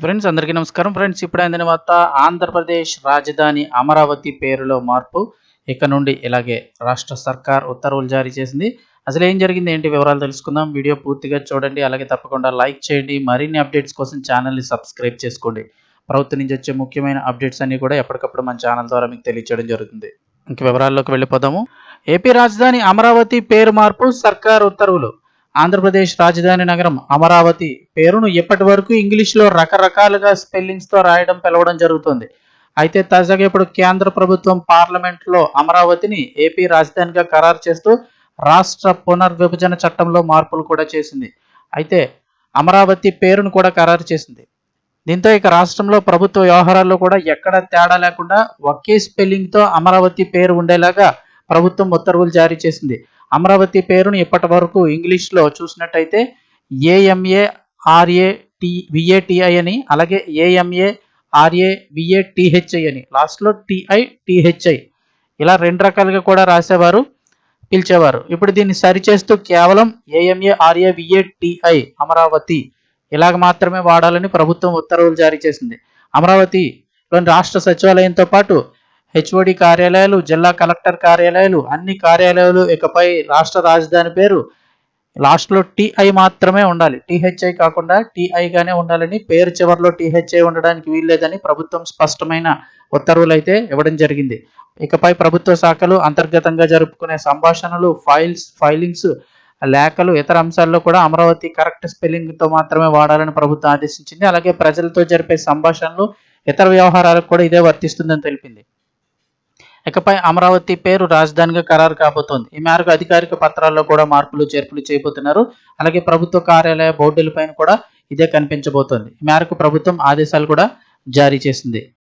Hi friends, అందరికీ నమస్కారం. Friends, ఇప్పుడు అందిన వార్త ఆంధ్రప్రదేశ్ రాజధాని అమరావతి పేరులో మార్పు. ఇక నుండి ఇలాగే రాష్ట్ర సర్కార్ ఉత్తర్వులు జారీ చేసింది. అసలు ఏం జరిగింది, ఏంటి వివరాలు తెలుసుకుందాం. వీడియో పూర్తిగా చూడండి, అలాగే తప్పకుండా లైక్ చేయండి. మరిన్ని అప్డేట్స్ కోసం ఛానల్ని సబ్స్క్రైబ్ చేసుకోండి. ప్రభుత్వం నుంచి వచ్చే ముఖ్యమైన అప్డేట్స్ అన్ని కూడా ఎప్పటికప్పుడు మన ఛానల్ ద్వారా మీకు తెలియజేయడం జరుగుతుంది. ఇంక వివరాల్లోకి వెళ్ళిపోదాము. ఏపీ రాజధాని అమరావతి పేరు మార్పు, సర్కార్ ఉత్తర్వులు. ఆంధ్రప్రదేశ్ రాజధాని నగరం అమరావతి పేరును ఇప్పటి వరకు ఇంగ్లీష్లో రకరకాలుగా స్పెల్లింగ్స్తో రాయడం పిలవడం జరుగుతుంది. అయితే తాజాగా ఇప్పుడు కేంద్ర ప్రభుత్వం పార్లమెంట్లో అమరావతిని ఏపీ రాజధానిగా ఖరారు చేస్తూ రాష్ట్ర పునర్విభజన చట్టంలో మార్పులు కూడా చేసింది. అయితే అమరావతి పేరును కూడా ఖరారు చేసింది. దీంతో ఇక రాష్ట్రంలో ప్రభుత్వ వ్యవహారాల్లో కూడా ఎక్కడ తేడా లేకుండా ఒకే స్పెల్లింగ్తో అమరావతి పేరు ఉండేలాగా ప్రభుత్వం ఉత్తర్వులు జారీ చేసింది. అమరావతి పేరును ఇప్పటి వరకు ఇంగ్లీష్లో చూసినట్టయితే AMARAVATI అని, అలాగే AMARAVATHI అని, లాస్ట్లో TITHI ఇలా రెండు రకాలుగా కూడా రాసేవారు, పిలిచేవారు. ఇప్పుడు దీన్ని సరిచేస్తూ కేవలం AMARAVATI అమరావతి ఇలాగ మాత్రమే వాడాలని ప్రభుత్వం ఉత్తర్వులు జారీ చేసింది. అమరావతిలోని రాష్ట్ర సచివాలయంతో పాటు HOD కార్యాలయాలు, జిల్లా కలెక్టర్ కార్యాలయాలు, అన్ని కార్యాలయాలు ఇకపై రాష్ట్ర రాజధాని పేరు లాస్ట్లో TI మాత్రమే ఉండాలి. THI కాకుండా TI గానే ఉండాలని, పేరు చివరిలో THI ఉండడానికి వీల్లేదని ప్రభుత్వం స్పష్టమైన ఉత్తర్వులు అయితే ఇవ్వడం జరిగింది. ఇకపై ప్రభుత్వ శాఖలు అంతర్గతంగా జరుపుకునే సంభాషణలు, ఫైలింగ్స్, లేఖలు, ఇతర అంశాల్లో కూడా అమరావతి కరెక్ట్ స్పెల్లింగ్తో మాత్రమే వాడాలని ప్రభుత్వం ఆదేశించింది. అలాగే ప్రజలతో జరిపే సంభాషణలు, ఇతర వ్యవహారాలకు కూడా ఇదే వర్తిస్తుందని తెలిపింది. ఇకపై అమరావతి పేరు రాజధానిగా ఖరారు కాబోతోంది. ఈ మేరకు అధికారిక పత్రాల్లో కూడా మార్పులు చేర్పులు చేయబోతున్నారు. అలాగే ప్రభుత్వ కార్యాలయ బోర్డులపైన కూడా ఇదే కనిపించబోతోంది. ఈ మేరకు ప్రభుత్వం ఆదేశాలు కూడా జారీ చేసింది.